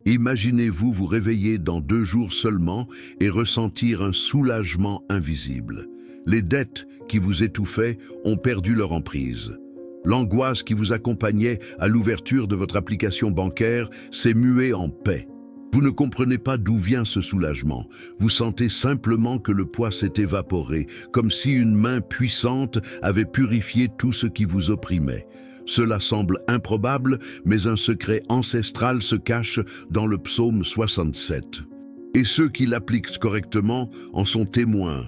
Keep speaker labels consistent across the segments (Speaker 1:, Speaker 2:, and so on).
Speaker 1: Imaginez-vous vous réveiller dans 2 jours seulement et ressentir un soulagement invisible. Les dettes qui vous étouffaient ont perdu leur emprise. L'angoisse qui vous accompagnait à l'ouverture de votre application bancaire s'est muée en paix. Vous ne comprenez pas d'où vient ce soulagement. Vous sentez simplement que le poids s'est évaporé, comme si une main puissante avait purifié tout ce qui vous opprimait. Cela semble improbable, mais un secret ancestral se cache dans le psaume 67. Et ceux qui l'appliquent correctement en sont témoins.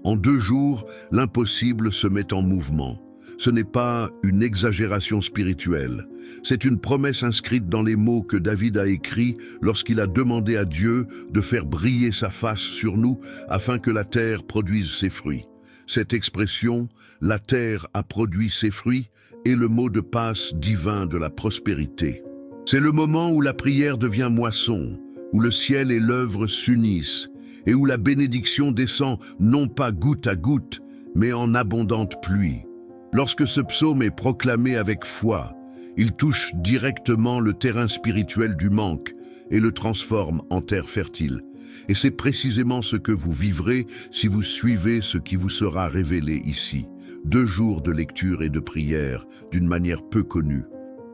Speaker 1: En 2 jours, l'impossible se met en mouvement. Ce n'est pas une exagération spirituelle. C'est une promesse inscrite dans les mots que David a écrits lorsqu'il a demandé à Dieu de faire briller sa face sur nous afin que la terre produise ses fruits. Cette expression, la terre a produit ses fruits, est le mot de passe divin de la prospérité. C'est le moment où la prière devient moisson, où le ciel et l'œuvre s'unissent, et où la bénédiction descend non pas goutte à goutte, mais en abondante pluie. Lorsque ce psaume est proclamé avec foi, il touche directement le terrain spirituel du manque et le transforme en terre fertile. Et c'est précisément ce que vous vivrez si vous suivez ce qui vous sera révélé ici. 2 jours de lecture et de prière d'une manière peu connue.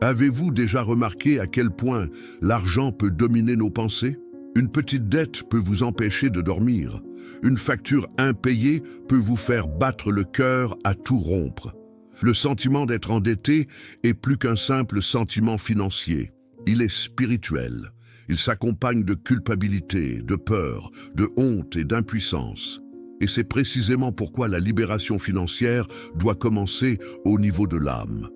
Speaker 1: Avez-vous déjà remarqué à quel point l'argent peut dominer nos pensées? Une petite dette peut vous empêcher de dormir. Une facture impayée peut vous faire battre le cœur à tout rompre. Le sentiment d'être endetté est plus qu'un simple sentiment financier. Il est spirituel. Il s'accompagne de culpabilité, de peur, de honte et d'impuissance. Et c'est précisément pourquoi la libération financière doit commencer au niveau de l'âme.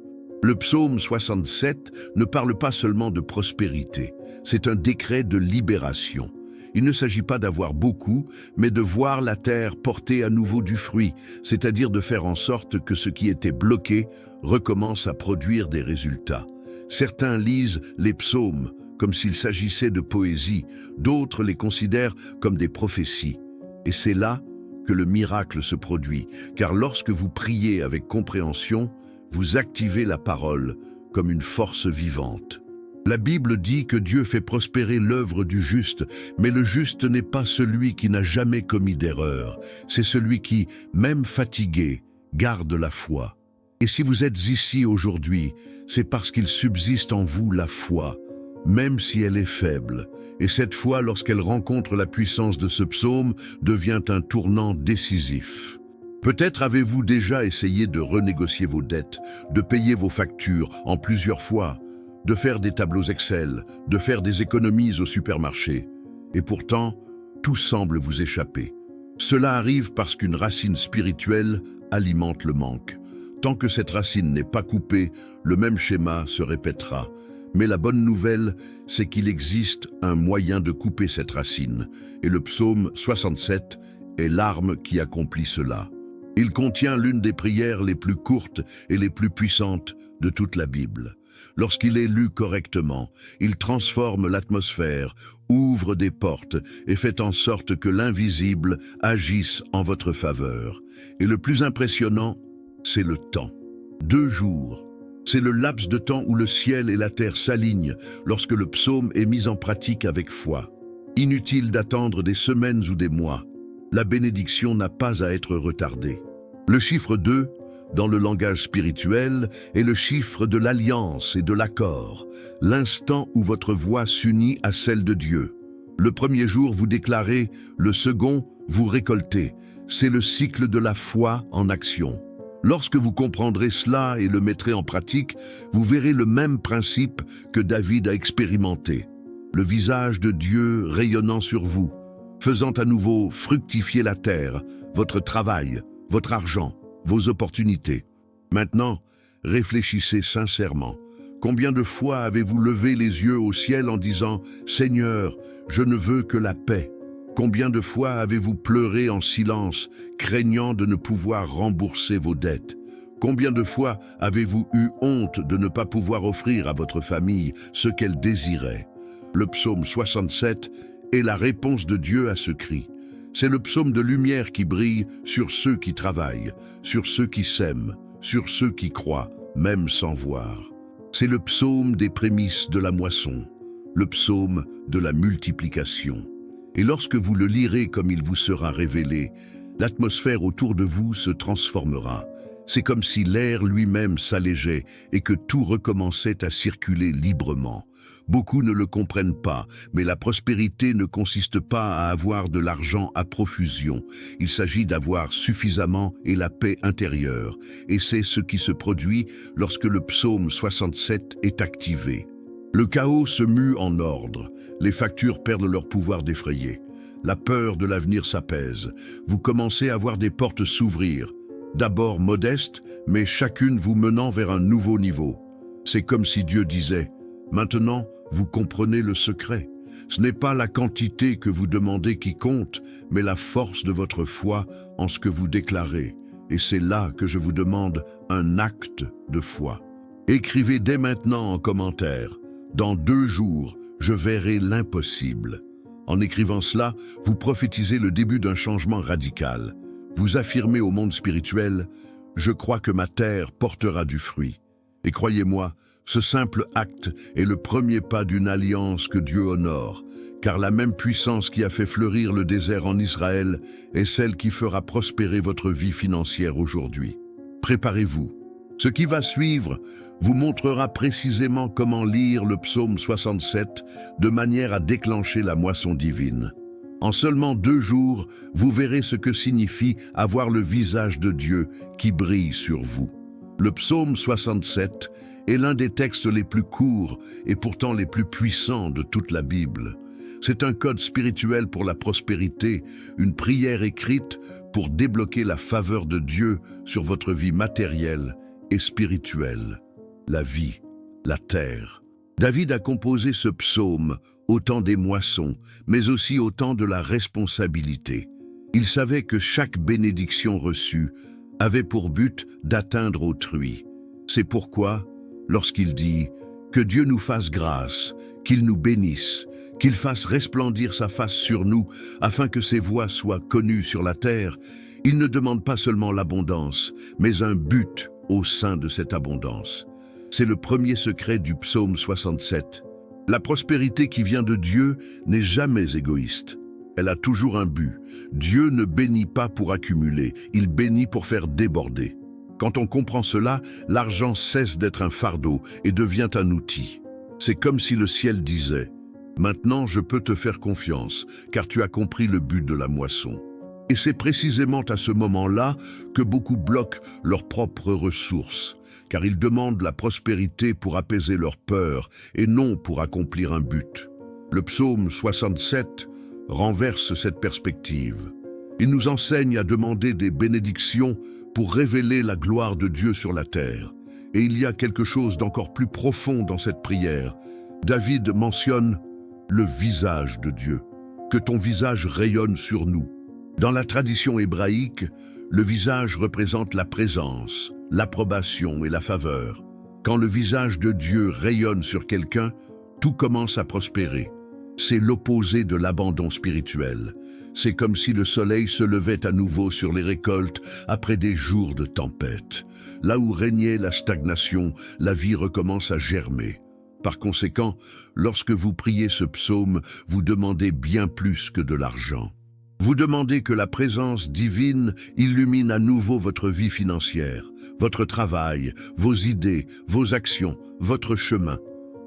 Speaker 1: Le psaume 67 ne parle pas seulement de prospérité, c'est un décret de libération. Il ne s'agit pas d'avoir beaucoup, mais de voir la terre porter à nouveau du fruit, c'est-à-dire de faire en sorte que ce qui était bloqué recommence à produire des résultats. Certains lisent les psaumes comme s'il s'agissait de poésie, d'autres les considèrent comme des prophéties. Et c'est là que le miracle se produit, car lorsque vous priez avec compréhension, vous activez la parole comme une force vivante. La Bible dit que Dieu fait prospérer l'œuvre du juste, mais le juste n'est pas celui qui n'a jamais commis d'erreur, c'est celui qui, même fatigué, garde la foi. Et si vous êtes ici aujourd'hui, c'est parce qu'il subsiste en vous la foi, même si elle est faible. Et cette foi, lorsqu'elle rencontre la puissance de ce psaume, devient un tournant décisif. Peut-être avez-vous déjà essayé de renégocier vos dettes, de payer vos factures en plusieurs fois, de faire des tableaux Excel, de faire des économies au supermarché. Et pourtant, tout semble vous échapper. Cela arrive parce qu'une racine spirituelle alimente le manque. Tant que cette racine n'est pas coupée, le même schéma se répétera. Mais la bonne nouvelle, c'est qu'il existe un moyen de couper cette racine. Et le psaume 67 est l'arme qui accomplit cela. Il contient l'une des prières les plus courtes et les plus puissantes de toute la Bible. Lorsqu'il est lu correctement, il transforme l'atmosphère, ouvre des portes et fait en sorte que l'invisible agisse en votre faveur. Et le plus impressionnant, c'est le temps. 2 jours. C'est le laps de temps où le ciel et la terre s'alignent lorsque le psaume est mis en pratique avec foi. Inutile d'attendre des semaines ou des mois. La bénédiction n'a pas à être retardée. Le chiffre 2, dans le langage spirituel, est le chiffre de l'alliance et de l'accord, l'instant où votre voix s'unit à celle de Dieu. Le premier jour, vous déclarez, le second, vous récoltez. C'est le cycle de la foi en action. Lorsque vous comprendrez cela et le mettrez en pratique, vous verrez le même principe que David a expérimenté. Le visage de Dieu rayonnant sur vous, faisant à nouveau fructifier la terre, votre travail, votre argent, vos opportunités. Maintenant, réfléchissez sincèrement. Combien de fois avez-vous levé les yeux au ciel en disant « Seigneur, je ne veux que la paix ». Combien de fois avez-vous pleuré en silence, craignant de ne pouvoir rembourser vos dettes? Combien de fois avez-vous eu honte de ne pas pouvoir offrir à votre famille ce qu'elle désirait? Le psaume 67 est la réponse de Dieu à ce cri. C'est le psaume de lumière qui brille sur ceux qui travaillent, sur ceux qui s'aiment, sur ceux qui croient, même sans voir. C'est le psaume des prémices de la moisson. le psaume de la multiplication. Et lorsque vous le lirez comme il vous sera révélé, l'atmosphère autour de vous se transformera. C'est comme si l'air lui-même s'allégeait et que tout recommençait à circuler librement. Beaucoup ne le comprennent pas, mais la prospérité ne consiste pas à avoir de l'argent à profusion. Il s'agit d'avoir suffisamment et la paix intérieure. Et c'est ce qui se produit lorsque le psaume 67 est activé. Le chaos se mue en ordre. Les factures perdent leur pouvoir d'effrayer. La peur de l'avenir s'apaise. Vous commencez à voir des portes s'ouvrir. D'abord modestes, mais chacune vous menant vers un nouveau niveau. C'est comme si Dieu disait « Maintenant, vous comprenez le secret. Ce n'est pas la quantité que vous demandez qui compte, mais la force de votre foi en ce que vous déclarez. Et c'est là que je vous demande un acte de foi. » Écrivez dès maintenant en commentaire « Dans 2 jours, je verrai l'impossible. » En écrivant cela, vous prophétisez le début d'un changement radical. Vous affirmez au monde spirituel « Je crois que ma terre portera du fruit. » Et croyez-moi, ce simple acte est le premier pas d'une alliance que Dieu honore, car la même puissance qui a fait fleurir le désert en Israël est celle qui fera prospérer votre vie financière aujourd'hui. Préparez-vous. Ce qui va suivre vous montrera précisément comment lire le psaume 67 de manière à déclencher la moisson divine. En seulement 2 jours, vous verrez ce que signifie avoir le visage de Dieu qui brille sur vous. Le psaume 67 est l'un des textes les plus courts et pourtant les plus puissants de toute la Bible. C'est un code spirituel pour la prospérité, une prière écrite pour débloquer la faveur de Dieu sur votre vie matérielle et spirituelle. La vie, la terre. David a composé ce psaume au temps des moissons, mais aussi au temps de la responsabilité. Il savait que chaque bénédiction reçue avait pour but d'atteindre autrui. C'est pourquoi, lorsqu'il dit « Que Dieu nous fasse grâce, qu'il nous bénisse, qu'il fasse resplendir sa face sur nous, afin que ses voies soient connues sur la terre », il ne demande pas seulement l'abondance, mais un but au sein de cette abondance. C'est le premier secret du psaume 67. La prospérité qui vient de Dieu n'est jamais égoïste. Elle a toujours un but. Dieu ne bénit pas pour accumuler, il bénit pour faire déborder. Quand on comprend cela, l'argent cesse d'être un fardeau et devient un outil. C'est comme si le ciel disait « Maintenant je peux te faire confiance, car tu as compris le but de la moisson. » Et c'est précisément à ce moment-là que beaucoup bloquent leurs propres ressources, car ils demandent la prospérité pour apaiser leur peur et non pour accomplir un but. Le psaume 67 renverse cette perspective. Il nous enseigne à demander des bénédictions pour révéler la gloire de Dieu sur la terre. Et il y a quelque chose d'encore plus profond dans cette prière. David mentionne le visage de Dieu, que ton visage rayonne sur nous. Dans la tradition hébraïque, le visage représente la présence, l'approbation et la faveur. Quand le visage de Dieu rayonne sur quelqu'un, tout commence à prospérer. C'est l'opposé de l'abandon spirituel. C'est comme si le soleil se levait à nouveau sur les récoltes après des jours de tempête. Là où régnait la stagnation, la vie recommence à germer. Par conséquent, lorsque vous priez ce psaume, vous demandez bien plus que de l'argent. Vous demandez que la présence divine illumine à nouveau votre vie financière, votre travail, vos idées, vos actions, votre chemin.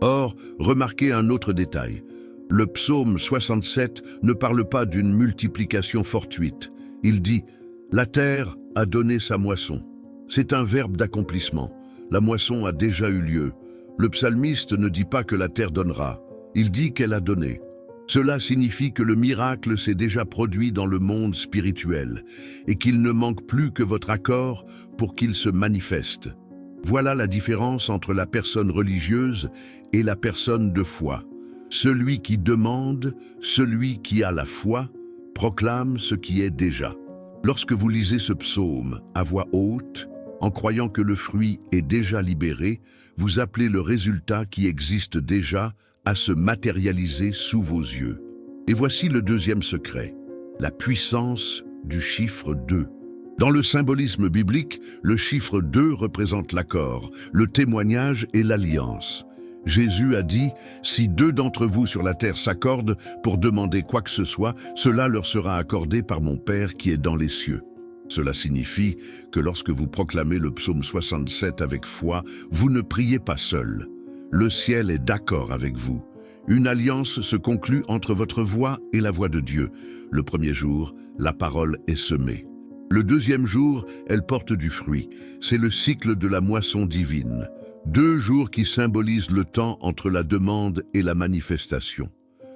Speaker 1: Or, remarquez un autre détail. Le psaume 67 ne parle pas d'une multiplication fortuite. Il dit « La terre a donné sa moisson ». C'est un verbe d'accomplissement. La moisson a déjà eu lieu. Le psalmiste ne dit pas que la terre donnera. Il dit qu'elle a donné. Cela signifie que le miracle s'est déjà produit dans le monde spirituel et qu'il ne manque plus que votre accord pour qu'il se manifeste. Voilà la différence entre la personne religieuse et la personne de foi. Celui qui demande, celui qui a la foi, proclame ce qui est déjà. Lorsque vous lisez ce psaume à voix haute, en croyant que le fruit est déjà libéré, vous appelez le résultat qui existe déjà à se matérialiser sous vos yeux. Et voici le deuxième secret, la puissance du chiffre 2. Dans le symbolisme biblique, le chiffre 2 représente l'accord, le témoignage et l'alliance. Jésus a dit, « Si deux d'entre vous sur la terre s'accordent pour demander quoi que ce soit, cela leur sera accordé par mon Père qui est dans les cieux. » Cela signifie que lorsque vous proclamez le psaume 67 avec foi, vous ne priez pas seul. Le ciel est d'accord avec vous. Une alliance se conclut entre votre voix et la voix de Dieu. Le premier jour, la parole est semée. Le deuxième jour, elle porte du fruit. C'est le cycle de la moisson divine. 2 jours qui symbolisent le temps entre la demande et la manifestation.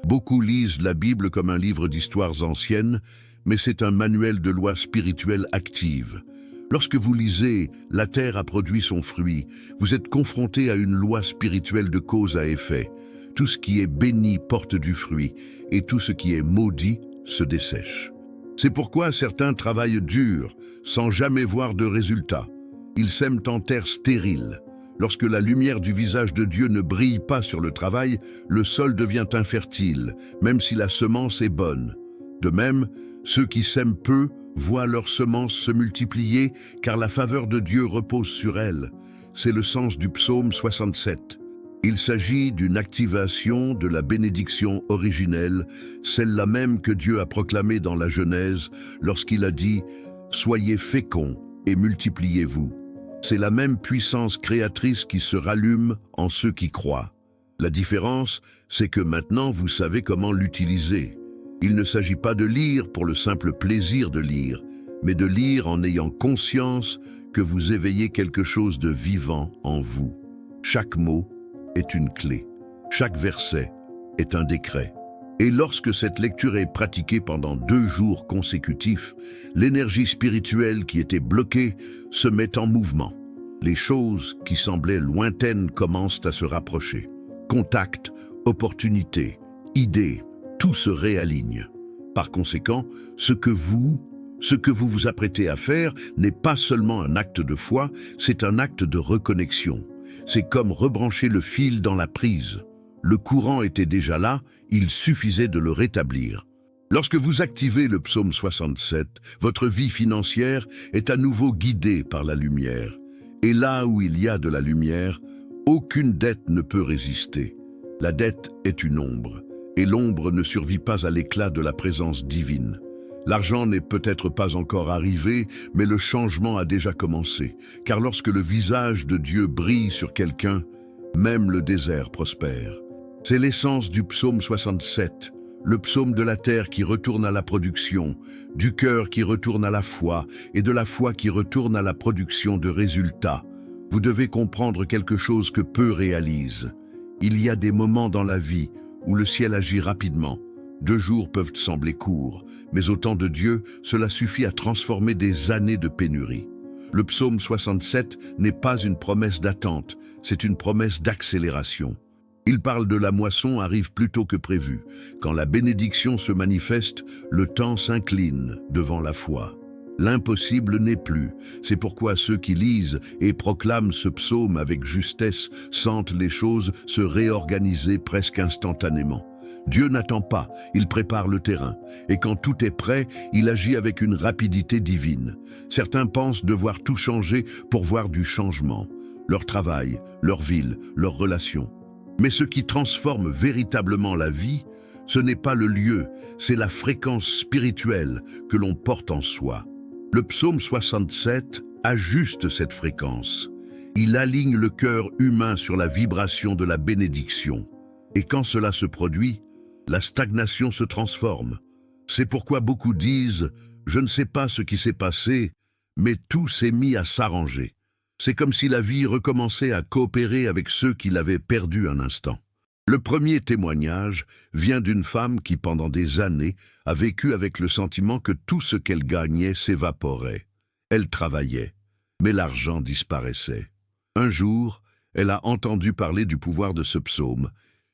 Speaker 1: Beaucoup lisent la Bible comme un livre d'histoires anciennes, mais c'est un manuel de lois spirituelles actives. Lorsque vous lisez « La terre a produit son fruit », vous êtes confronté à une loi spirituelle de cause à effet. Tout ce qui est béni porte du fruit, et tout ce qui est maudit se dessèche. C'est pourquoi certains travaillent dur, sans jamais voir de résultat. Ils sèment en terre stérile. Lorsque la lumière du visage de Dieu ne brille pas sur le travail, le sol devient infertile, même si la semence est bonne. De même, ceux qui sèment peu voient leur semence se multiplier, car la faveur de Dieu repose sur elle. C'est le sens du psaume 67. Il s'agit d'une activation de la bénédiction originelle, celle-là même que Dieu a proclamée dans la Genèse lorsqu'il a dit « Soyez féconds et multipliez-vous ». C'est la même puissance créatrice qui se rallume en ceux qui croient. La différence, c'est que maintenant vous savez comment l'utiliser. Il ne s'agit pas de lire pour le simple plaisir de lire, mais de lire en ayant conscience que vous éveillez quelque chose de vivant en vous. Chaque mot est une clé. Chaque verset est un décret. Et lorsque cette lecture est pratiquée pendant 2 jours consécutifs, l'énergie spirituelle qui était bloquée se met en mouvement. Les choses qui semblaient lointaines commencent à se rapprocher. Contacts, opportunités, idées, tout se réaligne. Par conséquent, ce que vous vous apprêtez à faire n'est pas seulement un acte de foi, c'est un acte de reconnexion. C'est comme rebrancher le fil dans la prise. Le courant était déjà là, il suffisait de le rétablir. Lorsque vous activez le psaume 67, votre vie financière est à nouveau guidée par la lumière. Et là où il y a de la lumière, aucune dette ne peut résister. La dette est une ombre, et l'ombre ne survit pas à l'éclat de la présence divine. L'argent n'est peut-être pas encore arrivé, mais le changement a déjà commencé, car lorsque le visage de Dieu brille sur quelqu'un, même le désert prospère. C'est l'essence du psaume 67, le psaume de la terre qui retourne à la production, du cœur qui retourne à la foi et de la foi qui retourne à la production de résultats. Vous devez comprendre quelque chose que peu réalisent. Il y a des moments dans la vie où le ciel agit rapidement. 2 jours peuvent sembler courts, mais au temps de Dieu, cela suffit à transformer des années de pénurie. Le psaume 67 n'est pas une promesse d'attente, c'est une promesse d'accélération. Il parle de la moisson arrive plus tôt que prévu. Quand la bénédiction se manifeste, le temps s'incline devant la foi. L'impossible n'est plus. C'est pourquoi ceux qui lisent et proclament ce psaume avec justesse sentent les choses se réorganiser presque instantanément. Dieu n'attend pas, il prépare le terrain. Et quand tout est prêt, il agit avec une rapidité divine. Certains pensent devoir tout changer pour voir du changement. Leur travail, leur ville, leurs relations. Mais ce qui transforme véritablement la vie, ce n'est pas le lieu, c'est la fréquence spirituelle que l'on porte en soi. Le psaume 67 ajuste cette fréquence. Il aligne le cœur humain sur la vibration de la bénédiction. Et quand cela se produit, la stagnation se transforme. C'est pourquoi beaucoup disent « Je ne sais pas ce qui s'est passé, mais tout s'est mis à s'arranger ». C'est comme si la vie recommençait à coopérer avec ceux qui l'avaient perdu un instant. Le premier témoignage vient d'une femme qui, pendant des années, a vécu avec le sentiment que tout ce qu'elle gagnait s'évaporait. Elle travaillait, mais l'argent disparaissait. Un jour, elle a entendu parler du pouvoir de ce psaume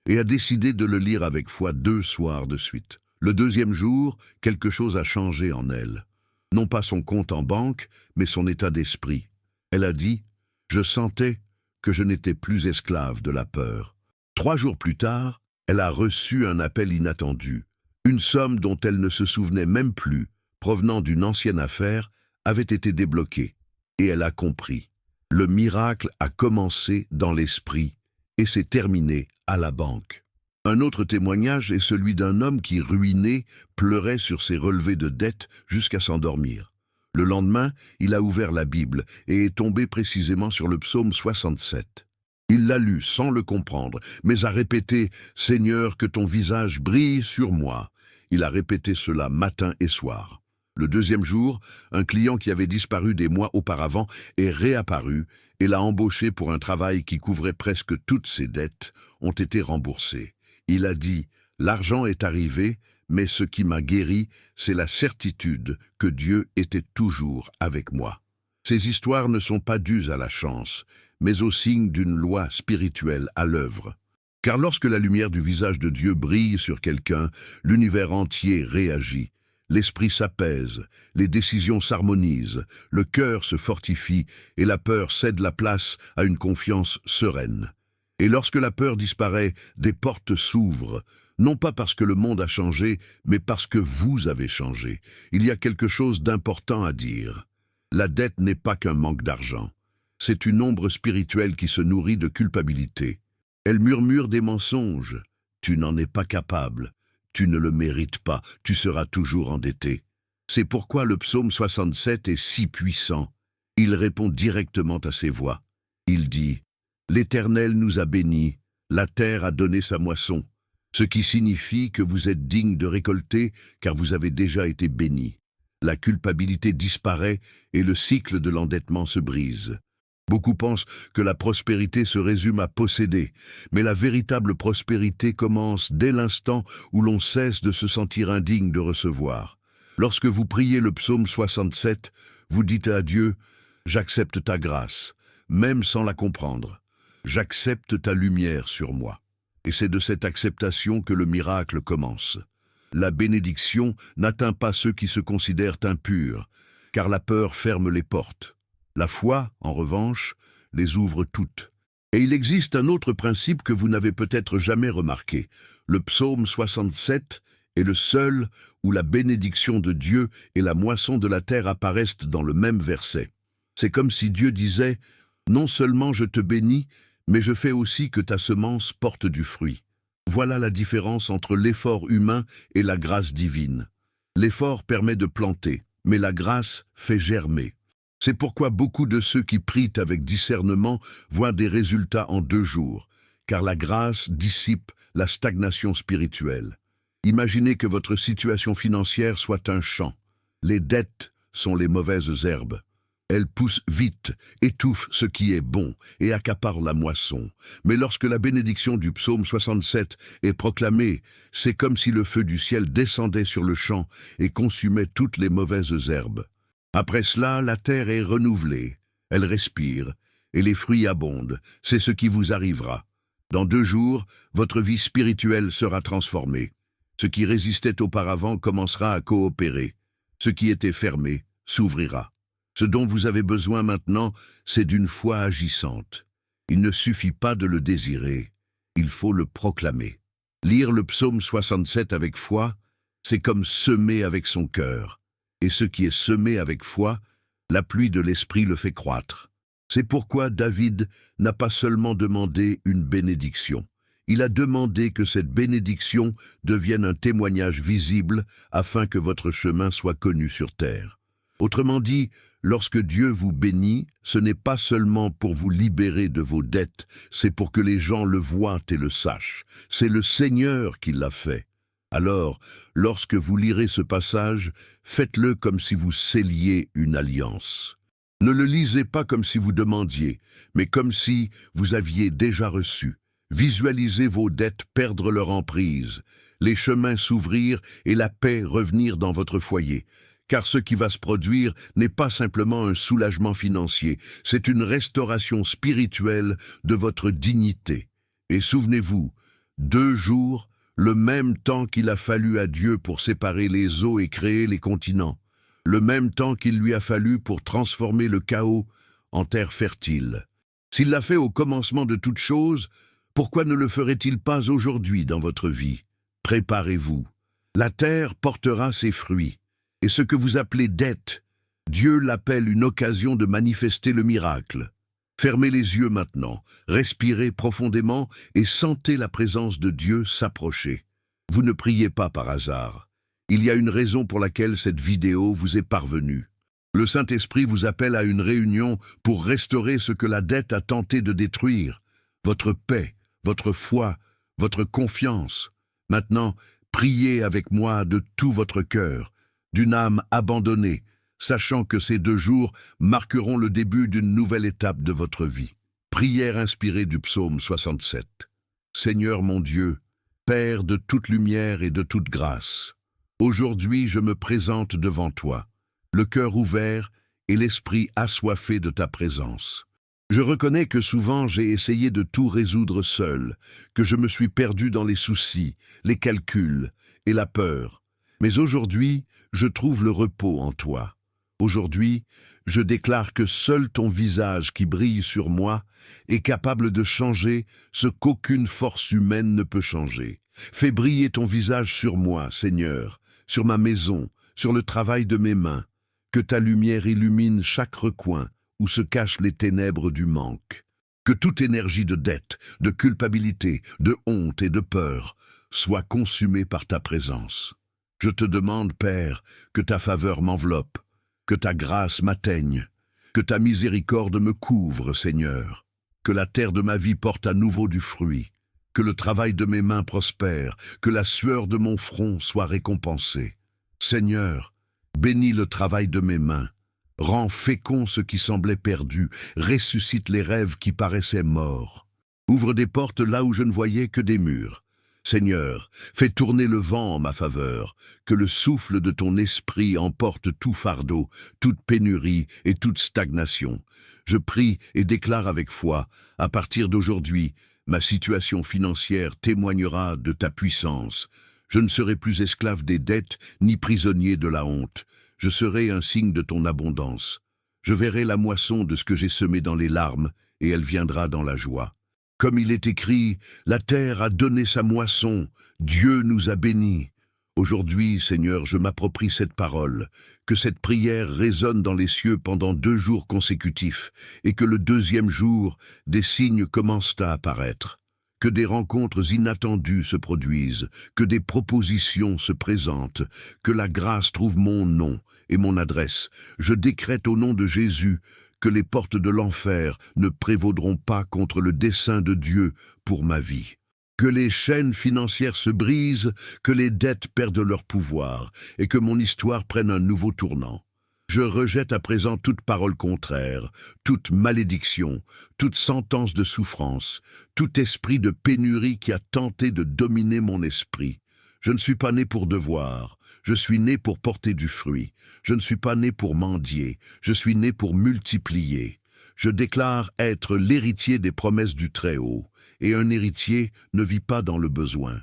Speaker 1: et a décidé de le lire avec foi 2 soirs de suite. Le 2e jour, quelque chose a changé en elle. Non pas son compte en banque, mais son état d'esprit. Elle a dit « Je sentais que je n'étais plus esclave de la peur ». 3 jours plus tard, elle a reçu un appel inattendu. Une somme dont elle ne se souvenait même plus, provenant d'une ancienne affaire, avait été débloquée. Et elle a compris. Le miracle a commencé dans l'esprit et c'est terminé à la banque. Un autre témoignage est celui d'un homme qui, ruiné, pleurait sur ses relevés de dettes jusqu'à s'endormir. Le lendemain, il a ouvert la Bible et est tombé précisément sur le psaume 67. Il l'a lu sans le comprendre, mais a répété « Seigneur, que ton visage brille sur moi ». Il a répété cela matin et soir. Le deuxième jour, un client qui avait disparu des mois auparavant est réapparu et l'a embauché pour un travail qui couvrait presque toutes ses dettes, ont été remboursées. Il a dit « L'argent est arrivé, mais ce qui m'a guéri, c'est la certitude que Dieu était toujours avec moi. » Ces histoires ne sont pas dues à la chance, mais au signe d'une loi spirituelle à l'œuvre. Car lorsque la lumière du visage de Dieu brille sur quelqu'un, l'univers entier réagit. L'esprit s'apaise, les décisions s'harmonisent, le cœur se fortifie et la peur cède la place à une confiance sereine. Et lorsque la peur disparaît, des portes s'ouvrent, non pas parce que le monde a changé, mais parce que vous avez changé. Il y a quelque chose d'important à dire. La dette n'est pas qu'un manque d'argent. C'est une ombre spirituelle qui se nourrit de culpabilité. Elle murmure des mensonges. Tu n'en es pas capable. Tu ne le mérites pas. Tu seras toujours endetté. C'est pourquoi le psaume 67 est si puissant. Il répond directement à ces voix. Il dit « L'Éternel nous a bénis, la terre a donné sa moisson », ce qui signifie que vous êtes digne de récolter car vous avez déjà été bénis. La culpabilité disparaît et le cycle de l'endettement se brise. Beaucoup pensent que la prospérité se résume à posséder, mais la véritable prospérité commence dès l'instant où l'on cesse de se sentir indigne de recevoir. Lorsque vous priez le psaume 67, vous dites à Dieu « J'accepte ta grâce, même sans la comprendre. J'accepte ta lumière sur moi. » Et c'est de cette acceptation que le miracle commence. La bénédiction n'atteint pas ceux qui se considèrent impurs, car la peur ferme les portes. La foi, en revanche, les ouvre toutes. Et il existe un autre principe que vous n'avez peut-être jamais remarqué. Le psaume 67 est le seul où la bénédiction de Dieu et la moisson de la terre apparaissent dans le même verset. C'est comme si Dieu disait « Non seulement je te bénis, mais je fais aussi que ta semence porte du fruit. » Voilà la différence entre l'effort humain et la grâce divine. L'effort permet de planter, mais la grâce fait germer. C'est pourquoi beaucoup de ceux qui prient avec discernement voient des résultats en 2 jours, car la grâce dissipe la stagnation spirituelle. Imaginez que votre situation financière soit un champ. Les dettes sont les mauvaises herbes. Elles poussent vite, étouffent ce qui est bon et accaparent la moisson. Mais lorsque la bénédiction du psaume 67 est proclamée, c'est comme si le feu du ciel descendait sur le champ et consumait toutes les mauvaises herbes. Après cela, la terre est renouvelée, elle respire, et les fruits abondent. C'est ce qui vous arrivera. Dans 2 jours, votre vie spirituelle sera transformée. Ce qui résistait auparavant commencera à coopérer. Ce qui était fermé s'ouvrira. Ce dont vous avez besoin maintenant, c'est d'une foi agissante. Il ne suffit pas de le désirer, il faut le proclamer. Lire le psaume 67 avec foi, c'est comme semer avec son cœur. Et ce qui est semé avec foi, la pluie de l'esprit le fait croître. C'est pourquoi David n'a pas seulement demandé une bénédiction. Il a demandé que cette bénédiction devienne un témoignage visible afin que votre chemin soit connu sur terre. Autrement dit, lorsque Dieu vous bénit, ce n'est pas seulement pour vous libérer de vos dettes, c'est pour que les gens le voient et le sachent. C'est le Seigneur qui l'a fait. Alors, lorsque vous lirez ce passage, faites-le comme si vous scelliez une alliance. Ne le lisez pas comme si vous demandiez, mais comme si vous aviez déjà reçu. Visualisez vos dettes perdre leur emprise, les chemins s'ouvrir et la paix revenir dans votre foyer. Car ce qui va se produire n'est pas simplement un soulagement financier, c'est une restauration spirituelle de votre dignité. Et souvenez-vous, 2 jours, le même temps qu'il a fallu à Dieu pour séparer les eaux et créer les continents, le même temps qu'il lui a fallu pour transformer le chaos en terre fertile. S'il l'a fait au commencement de toutes choses, pourquoi ne le ferait-il pas aujourd'hui dans votre vie? Préparez-vous. La terre portera ses fruits. Et ce que vous appelez dette, Dieu l'appelle une occasion de manifester le miracle. Fermez les yeux maintenant, respirez profondément et sentez la présence de Dieu s'approcher. Vous ne priez pas par hasard. Il y a une raison pour laquelle cette vidéo vous est parvenue. Le Saint-Esprit vous appelle à une réunion pour restaurer ce que la dette a tenté de détruire. Votre paix, votre foi, votre confiance. Maintenant, priez avec moi de tout votre cœur, d'une âme abandonnée, sachant que ces 2 jours marqueront le début d'une nouvelle étape de votre vie. Prière inspirée du psaume 67. Seigneur mon Dieu, Père de toute lumière et de toute grâce, aujourd'hui je me présente devant toi, le cœur ouvert et l'esprit assoiffé de ta présence. Je reconnais que souvent j'ai essayé de tout résoudre seul, que je me suis perdu dans les soucis, les calculs et la peur. Mais aujourd'hui, je trouve le repos en toi. Aujourd'hui, je déclare que seul ton visage qui brille sur moi est capable de changer ce qu'aucune force humaine ne peut changer. Fais briller ton visage sur moi, Seigneur, sur ma maison, sur le travail de mes mains. Que ta lumière illumine chaque recoin où se cachent les ténèbres du manque. Que toute énergie de dette, de culpabilité, de honte et de peur soit consumée par ta présence. Je te demande, Père, que ta faveur m'enveloppe, que ta grâce m'atteigne, que ta miséricorde me couvre, Seigneur, que la terre de ma vie porte à nouveau du fruit, que le travail de mes mains prospère, que la sueur de mon front soit récompensée. Seigneur, bénis le travail de mes mains, rends fécond ce qui semblait perdu, ressuscite les rêves qui paraissaient morts. Ouvre des portes là où je ne voyais que des murs. Seigneur, fais tourner le vent en ma faveur, que le souffle de ton esprit emporte tout fardeau, toute pénurie et toute stagnation. Je prie et déclare avec foi, à partir d'aujourd'hui, ma situation financière témoignera de ta puissance. Je ne serai plus esclave des dettes, ni prisonnier de la honte. Je serai un signe de ton abondance. Je verrai la moisson de ce que j'ai semé dans les larmes, et elle viendra dans la joie. Comme il est écrit, la terre a donné sa moisson, Dieu nous a bénis. Aujourd'hui, Seigneur, je m'approprie cette parole, que cette prière résonne dans les cieux pendant 2 jours consécutifs, et que le 2e jour, des signes commencent à apparaître. Que des rencontres inattendues se produisent, que des propositions se présentent, que la grâce trouve mon nom et mon adresse. Je décrète au nom de Jésus que les portes de l'enfer ne prévaudront pas contre le dessein de Dieu pour ma vie. Que les chaînes financières se brisent, que les dettes perdent leur pouvoir, et que mon histoire prenne un nouveau tournant. Je rejette à présent toute parole contraire, toute malédiction, toute sentence de souffrance, tout esprit de pénurie qui a tenté de dominer mon esprit. Je ne suis pas né pour devoir, je suis né pour porter du fruit. Je ne suis pas né pour mendier, je suis né pour multiplier. Je déclare être l'héritier des promesses du Très-Haut, et un héritier ne vit pas dans le besoin.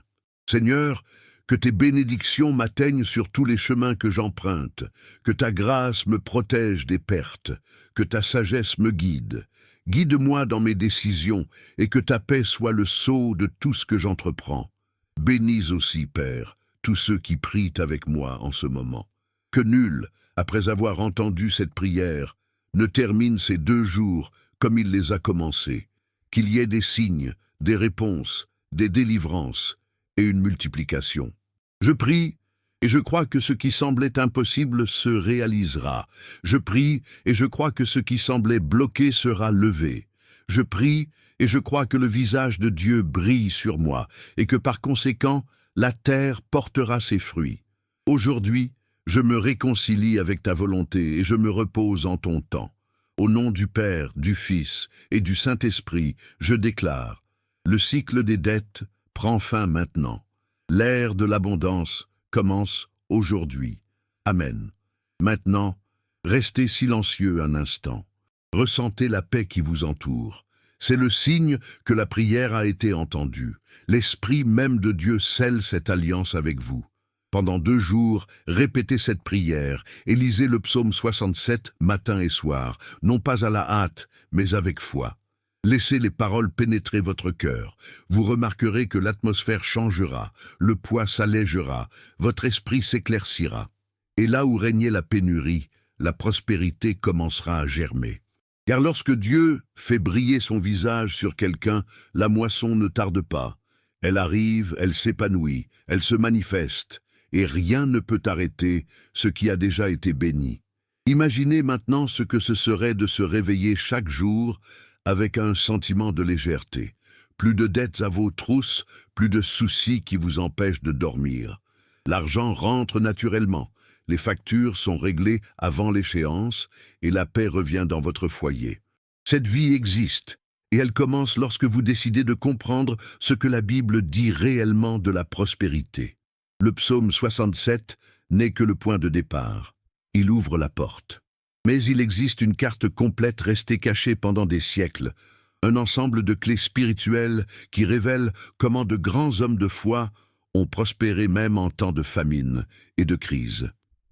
Speaker 1: Seigneur, que tes bénédictions m'atteignent sur tous les chemins que j'emprunte, que ta grâce me protège des pertes, que ta sagesse me guide. Guide-moi dans mes décisions, et que ta paix soit le sceau de tout ce que j'entreprends. Bénis aussi, Père, tous ceux qui prient avec moi en ce moment. Que nul, après avoir entendu cette prière, ne termine ces 2 jours comme il les a commencés. Qu'il y ait des signes, des réponses, des délivrances et une multiplication. Je prie et je crois que ce qui semblait impossible se réalisera. Je prie et je crois que ce qui semblait bloqué sera levé. Je prie et je crois que le visage de Dieu brille sur moi et que par conséquent, la terre portera ses fruits. Aujourd'hui, je me réconcilie avec ta volonté et je me repose en ton temps. Au nom du Père, du Fils et du Saint-Esprit, je déclare, le cycle des dettes prend fin maintenant. L'ère de l'abondance commence aujourd'hui. Amen. Maintenant, restez silencieux un instant. Ressentez la paix qui vous entoure. C'est le signe que la prière a été entendue. L'Esprit même de Dieu scelle cette alliance avec vous. Pendant 2 jours, répétez cette prière et lisez le psaume 67 matin et soir, non pas à la hâte, mais avec foi. Laissez les paroles pénétrer votre cœur. Vous remarquerez que l'atmosphère changera, le poids s'allégera, votre esprit s'éclaircira. Et là où régnait la pénurie, la prospérité commencera à germer. Car lorsque Dieu fait briller son visage sur quelqu'un, la moisson ne tarde pas. Elle arrive, elle s'épanouit, elle se manifeste, et rien ne peut arrêter ce qui a déjà été béni. Imaginez maintenant ce que ce serait de se réveiller chaque jour avec un sentiment de légèreté. Plus de dettes à vos trousses, plus de soucis qui vous empêchent de dormir. L'argent rentre naturellement, les factures sont réglées avant l'échéance et la paix revient dans votre foyer. Cette vie existe et elle commence lorsque vous décidez de comprendre ce que la Bible dit réellement de la prospérité. Le psaume 67 n'est que le point de départ. Il ouvre la porte. Mais il existe une carte complète restée cachée pendant des siècles, un ensemble de clés spirituelles qui révèlent comment de grands hommes de foi ont prospéré même en temps de famine et de crise.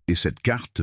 Speaker 1: Et cette carte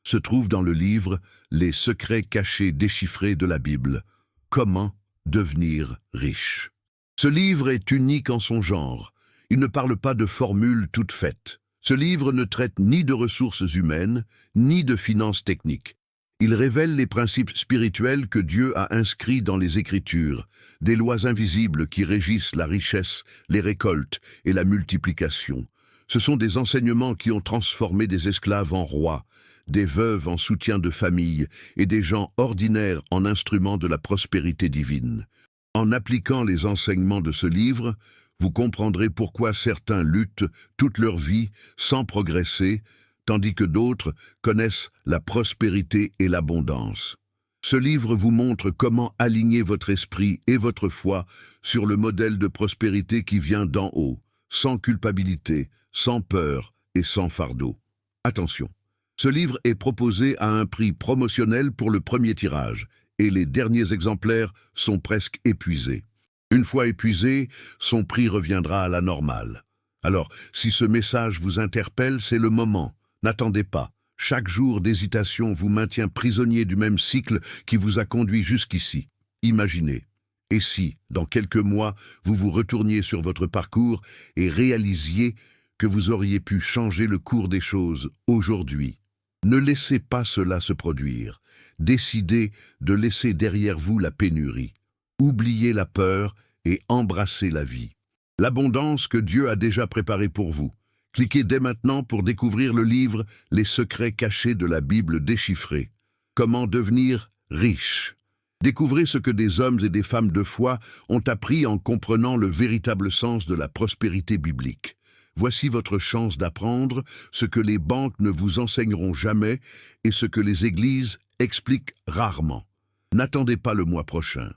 Speaker 1: se trouve dans le livre « Les secrets cachés déchiffrés de la Bible ». Comment devenir riche. Ce livre est unique en son genre. Il ne parle pas de formules toutes faites. Ce livre ne traite ni de ressources humaines, ni de finances techniques. Il révèle les principes spirituels que Dieu a inscrits dans les Écritures, des lois invisibles qui régissent la richesse, les récoltes et la multiplication. Ce sont des enseignements qui ont transformé des esclaves en rois, des veuves en soutien de famille et des gens ordinaires en instruments de la prospérité divine. En appliquant les enseignements de ce livre, vous comprendrez pourquoi certains luttent toute leur vie sans progresser, tandis que d'autres connaissent la prospérité et l'abondance. Ce livre vous montre comment aligner votre esprit et votre foi sur le modèle de prospérité qui vient d'en haut, sans culpabilité, sans peur et sans fardeau. Attention, ce livre est proposé à un prix promotionnel pour le premier tirage, et les derniers exemplaires sont presque épuisés. Une fois épuisé, son prix reviendra à la normale. Alors, si ce message vous interpelle, c'est le moment. N'attendez pas. Chaque jour d'hésitation vous maintient prisonnier du même cycle qui vous a conduit jusqu'ici. Imaginez. Et si, dans quelques mois, vous vous retourniez sur votre parcours et réalisiez que vous auriez pu changer le cours des choses aujourd'hui? Ne laissez pas cela se produire. Décidez de laisser derrière vous la pénurie. Oubliez la peur et embrassez la vie. L'abondance que Dieu a déjà préparée pour vous. Cliquez dès maintenant pour découvrir le livre « Les secrets cachés de la Bible déchiffrée ». Comment devenir riche? Découvrez ce que des hommes et des femmes de foi ont appris en comprenant le véritable sens de la prospérité biblique. Voici votre chance d'apprendre ce que les banques ne vous enseigneront jamais et ce que les églises expliquent rarement. N'attendez pas le mois prochain.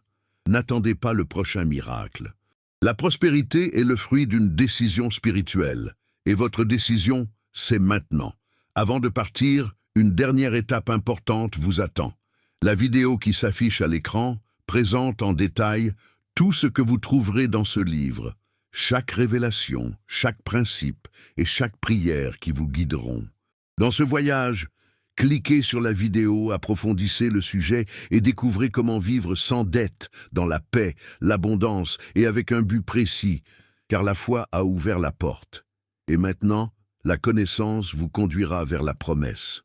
Speaker 1: N'attendez pas le prochain miracle. La prospérité est le fruit d'une décision spirituelle. Et votre décision, c'est maintenant. Avant de partir, une dernière étape importante vous attend. La vidéo qui s'affiche à l'écran présente en détail tout ce que vous trouverez dans ce livre. Chaque révélation, chaque principe et chaque prière qui vous guideront. Dans ce voyage, cliquez sur la vidéo, approfondissez le sujet et découvrez comment vivre sans dette, dans la paix, l'abondance et avec un but précis, car la foi a ouvert la porte. Et maintenant, la connaissance vous conduira vers la promesse.